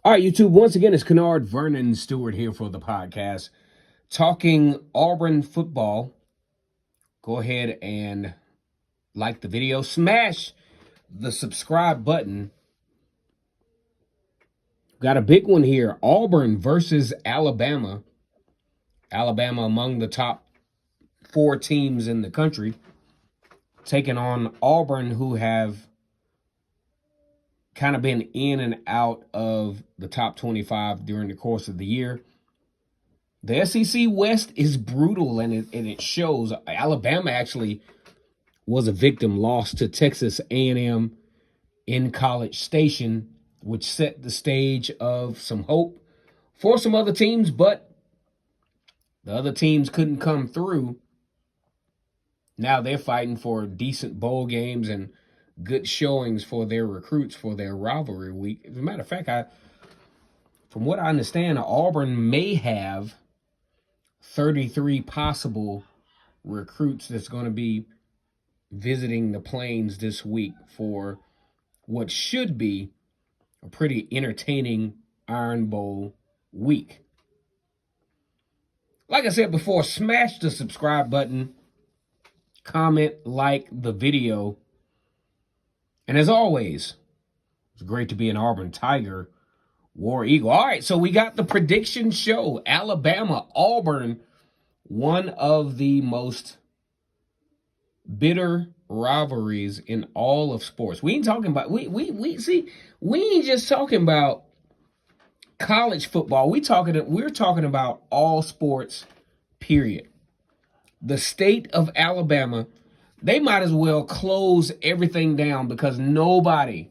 All right, YouTube, once again, it's Kennard Vernon Stewart here for the podcast. Talking Auburn football. Go ahead and like the video. Smash the subscribe button. Got a big one here. Auburn versus Alabama. Alabama among the top 4 teams in the country. Taking on Auburn, who have kind of been in and out of the top 25 during the course of the year. The SEC West is brutal, and it shows. Alabama actually was a victim, lost to Texas A&M in College Station, which set the stage of some hope for some other teams, but the other teams couldn't come through. Now they're fighting for decent bowl games and good showings for their recruits for their rivalry week. As a matter of fact, from what I understand, Auburn may have 33 possible recruits that's going to be visiting the Plains this week for what should be a pretty entertaining Iron Bowl week. Like I said before, smash the subscribe button, comment, like the video. And as always, it's great to be an Auburn Tiger, War Eagle. All right, so we got the prediction show. Alabama, Auburn, one of the most bitter rivalries in all of sports. We ain't talking about we ain't just talking about college football. We're talking about all sports, period. The state of Alabama, they might as well close everything down because nobody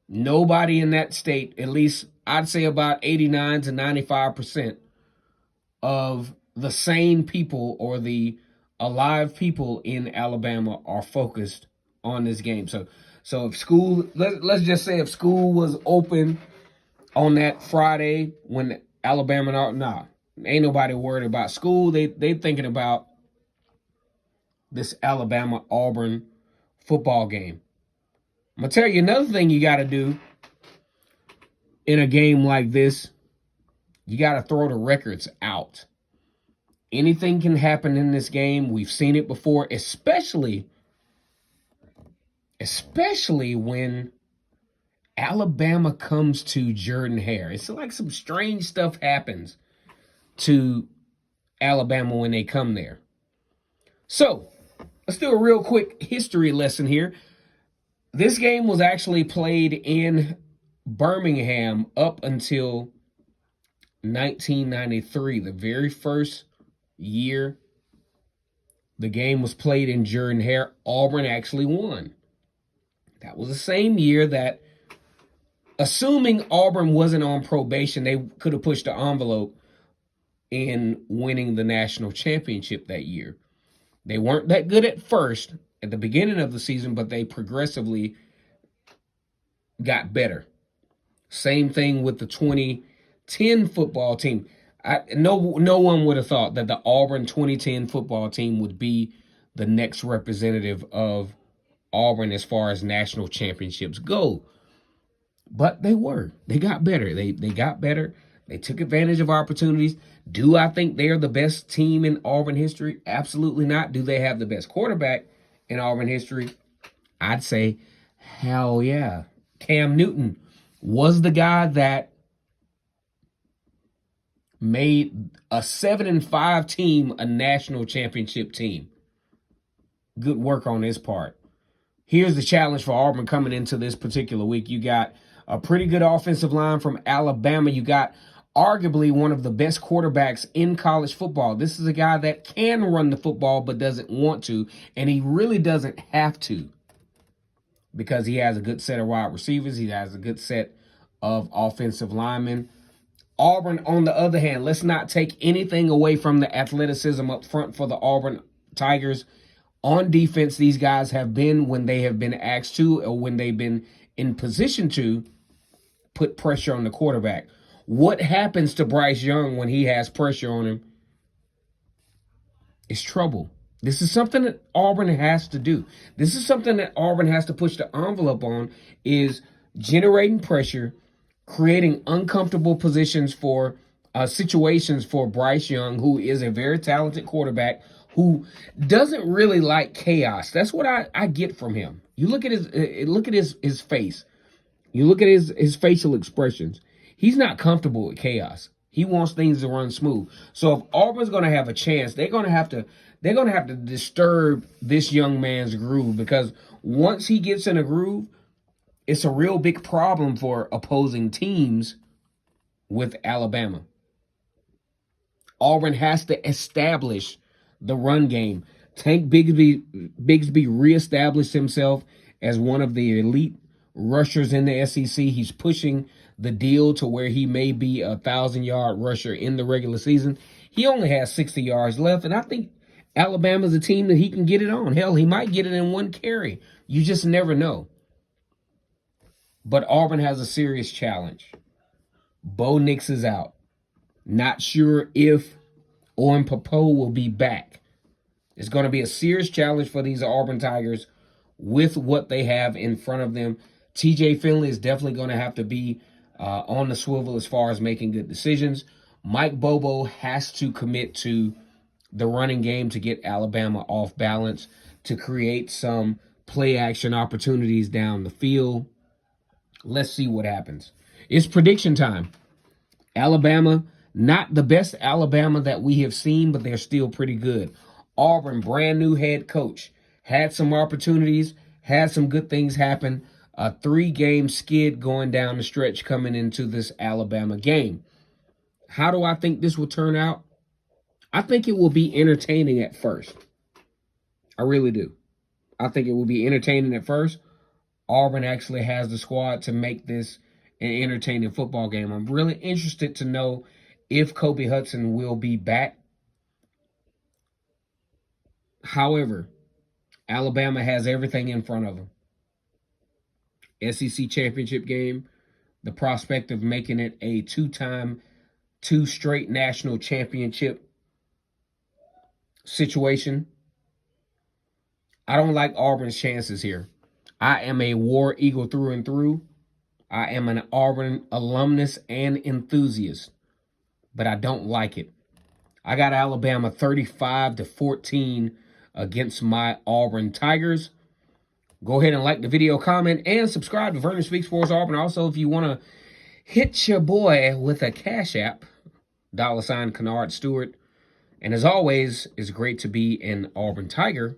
in that state, at least I'd say about 89 to 95% of the sane people or the alive people in Alabama are focused on this game. So if school, let's just say if school was open on that Friday when Alabama, ain't nobody worried about school. They thinking about this Alabama-Auburn football game. I'm going to tell you another thing you got to do in a game like this. You got to throw the records out. Anything can happen in this game. We've seen it before, especially when Alabama comes to Jordan-Hare. It's like some strange stuff happens to Alabama when they come there. So, let's do a real quick history lesson here. This game was actually played in Birmingham up until 1993, the very first year the game was played in Jordan-Hare. Auburn actually won. That was the same year that, assuming Auburn wasn't on probation, they could have pushed the envelope in winning the national championship that year. They weren't that good at first, at the beginning of the season, but they progressively got better. Same thing with the 2010 football team. No one would have thought that the Auburn 2010 football team would be the next representative of Auburn as far as national championships go. But they were. They got better. They got better. They took advantage of opportunities. Do I think they're the best team in Auburn history? Absolutely not. Do they have the best quarterback in Auburn history? I'd say, hell yeah. Cam Newton was the guy that made a 7-5 team a national championship team. Good work on his part. Here's the challenge for Auburn coming into this particular week. You got a pretty good offensive line from Alabama. You got arguably one of the best quarterbacks in college football. This is a guy that can run the football but doesn't want to, and he really doesn't have to because he has a good set of wide receivers. He has a good set of offensive linemen. Auburn, on the other hand, let's not take anything away from the athleticism up front for the Auburn Tigers. On defense, these guys have been, when they have been asked to or when they've been in position to, put pressure on the quarterback. What happens to Bryce Young when he has pressure on him? It's trouble. This is something that Auburn has to do. This is something that Auburn has to push the envelope on, is generating pressure, creating uncomfortable positions for situations for Bryce Young, who is a very talented quarterback who doesn't really like chaos. That's what I get from him. You look at his face. You look at his facial expressions. He's not comfortable with chaos. He wants things to run smooth. So if Auburn's going to have a chance, they're going to have to disturb this young man's groove, because once he gets in a groove, it's a real big problem for opposing teams with Alabama. Auburn has to establish the run game. Tank Bigsby reestablished himself as one of the elite rushers in the SEC. He's pushing the deal to where he may be a 1,000-yard rusher in the regular season. He only has 60 yards left, and I think Alabama's a team that he can get it on. Hell, he might get it in one carry. You just never know. But Auburn has a serious challenge. Bo Nix is out. Not sure if Owen Popo will be back. It's going to be a serious challenge for these Auburn Tigers with what they have in front of them. TJ Finley is definitely going to have to be on the swivel as far as making good decisions. Mike Bobo has to commit to the running game to get Alabama off balance, to create some play action opportunities down the field. Let's see what happens. It's prediction time. Alabama, not the best Alabama that we have seen, but they're still pretty good. Auburn, brand new head coach, had some opportunities, had some good things happen. A 3-game skid going down the stretch coming into this Alabama game. How do I think this will turn out? I think it will be entertaining at first. I really do. I think it will be entertaining at first. Auburn actually has the squad to make this an entertaining football game. I'm really interested to know if Kobe Hudson will be back. However, Alabama has everything in front of them. SEC championship game, the prospect of making it a 2 straight national championship situation. I don't like Auburn's chances here. I am a War Eagle through and through. I am an Auburn alumnus and enthusiast, but I don't like it. I got Alabama 35-14 against my Auburn Tigers. Go ahead and like the video, comment, and subscribe to Vernon Speaks Sports Auburn. Also, if you want to hit your boy with a Cash App, $ Kennard Stewart. And as always, it's great to be an Auburn Tiger.